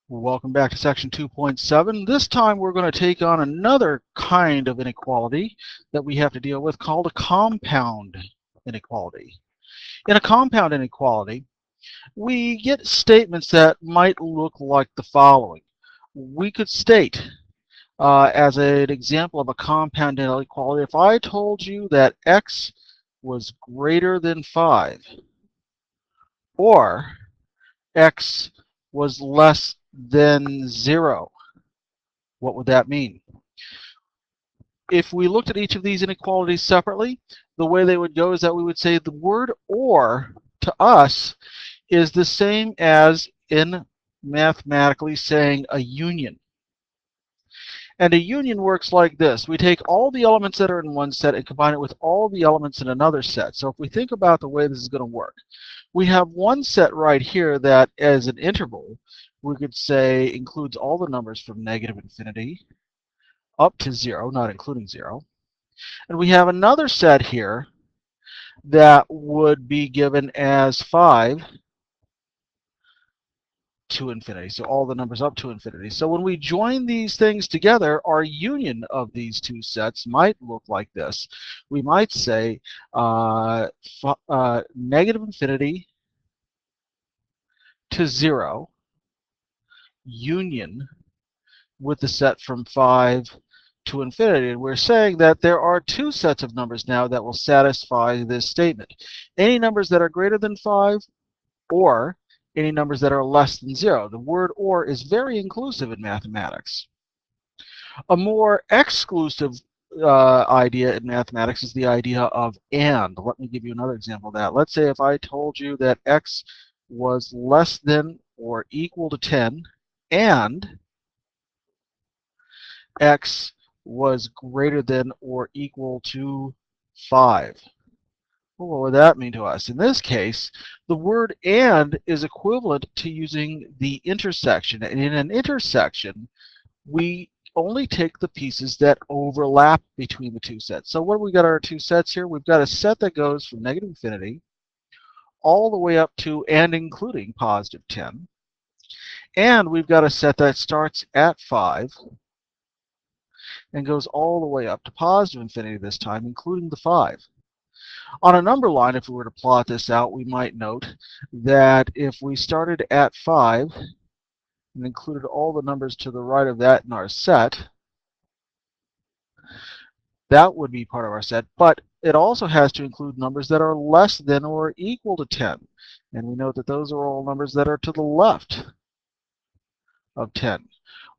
Welcome back to section 2.7. This time we're going to take on another kind of inequality that we have to deal with called a compound inequality. In a compound inequality, we get statements that might look like the following. We could state, as an example of a compound inequality, if I told you that x was greater than 5, or x was less than 0, what would that mean? If we looked at each of these inequalities separately, the way they would go is that we would say the word or to us is the same as in mathematically saying a union. And a union works like this. We take all the elements that are in one set and combine it with all the elements in another set. So if we think about the way this is going to work, we have one set right here that as an interval, we could say includes all the numbers from -infinity up to 0, not including 0. And we have another set here that would be given as 5 to infinity, so all the numbers up to infinity. So when we join these things together, our union of these two sets might look like this. We might say -infinity to 0 union with the set from 5 to infinity. And we're saying that there are two sets of numbers now that will satisfy this statement. Any numbers that are greater than 5 or any numbers that are less than 0. The word or is very inclusive in mathematics. A more exclusive idea in mathematics is the idea of and. Let me give you another example of that. Let's say if I told you that x was less than or equal to 10 and x was greater than or equal to 5. Well, what would that mean to us? In this case, the word and is equivalent to using the intersection. And in an intersection, we only take the pieces that overlap between the two sets. So what have we got our two sets here? We've got a set that goes from -infinity all the way up to and including +10. And we've got a set that starts at 5 and goes all the way up to +infinity this time, including the 5. On a number line, if we were to plot this out, we might note that if we started at 5 and included all the numbers to the right of that in our set, that would be part of our set, but it also has to include numbers that are less than or equal to 10. And we note that those are all numbers that are to the left of 10.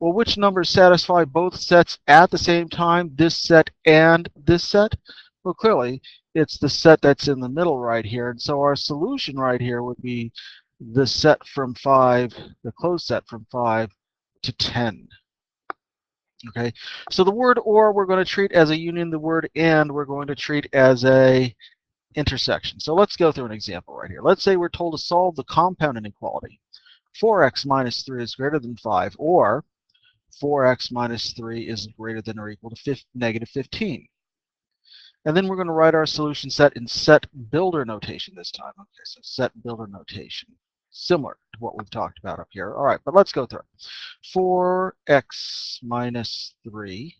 Well, which numbers satisfy both sets at the same time, this set and this set? Well, clearly, it's the set that's in the middle right here. And so our solution right here would be the set from 5, the closed set from 5 to 10. Okay, so the word or we're going to treat as a union. The word and we're going to treat as a intersection. So let's go through an example right here. Let's say we're told to solve the compound inequality. 4x minus 3 is greater than 5, or 4x minus 3 is greater than or equal to -15. And then we're going to write our solution set in set builder notation this time. Okay, so set builder notation, similar to what we've talked about up here. All right, but let's go through it. 4x minus 3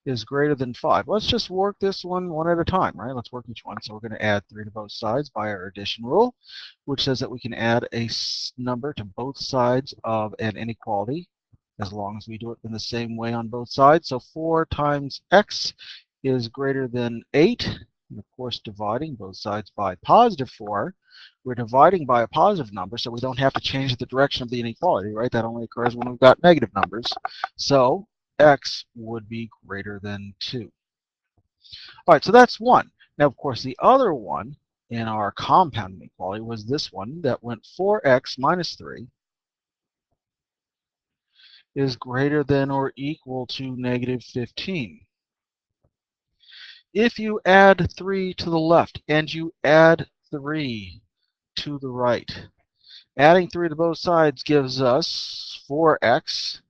is greater than 5. Let's just work this one at a time, right? Let's work each one. So we're going to add 3 to both sides by our addition rule, which says that we can add a number to both sides of an inequality as long as we do it in the same way on both sides. So 4 times x is greater than 8. And of course, dividing both sides by +4, we're dividing by a positive number, so we don't have to change the direction of the inequality, right? That only occurs when we've got negative numbers. So x would be greater than 2. All right, so that's one. Now, of course, the other one in our compound inequality was this one that went 4x minus 3 is greater than or equal to -15. If you add 3 to the left and you add 3 to the right, adding 3 to both sides gives us 4x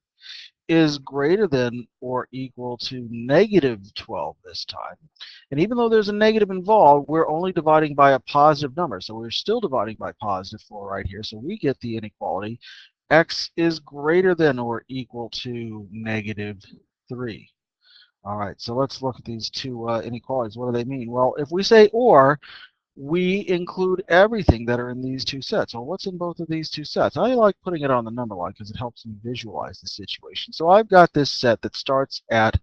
is greater than or equal to -12 this time. And even though there's a negative involved, we're only dividing by a positive number. So we're still dividing by +4 right here. So we get the inequality x is greater than or equal to -3. All right, so let's look at these two inequalities. What do they mean? Well, if we say or, we include everything that are in these two sets. Well, what's in both of these two sets? I like putting it on the number line because it helps me visualize the situation. So I've got this set that starts at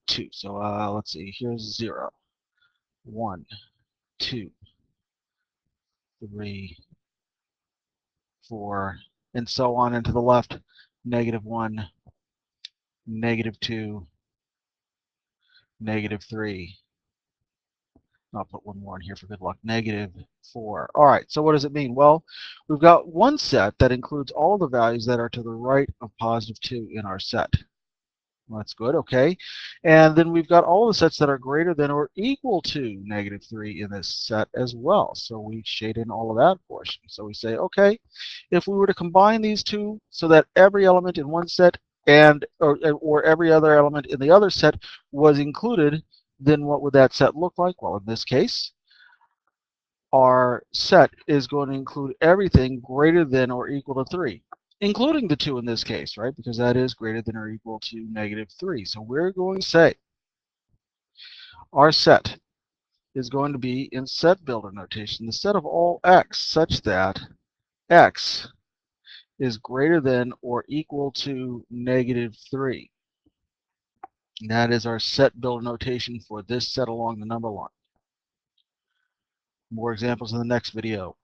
2. So let's see, here's 0, 1, 2, 3, 4, and so on, and to the left, -1, -2, -3. I'll put one more in here for good luck, -4. All right, so what does it mean? Well, we've got one set that includes all the values that are to the right of +2 in our set. Well, that's good, okay. And then we've got all the sets that are greater than or equal to -3 in this set as well. So we shade in all of that portion. So we say, okay, if we were to combine these two so that every element in one set and or every other element in the other set was included, then what would that set look like? Well, in this case, our set is going to include everything greater than or equal to 3, including the 2 in this case, right? Because that is greater than or equal to -3. So we're going to say our set is going to be in set builder notation, the set of all x such that x is greater than or equal to -3. That is our set builder notation for this set along the number line. More examples in the next video.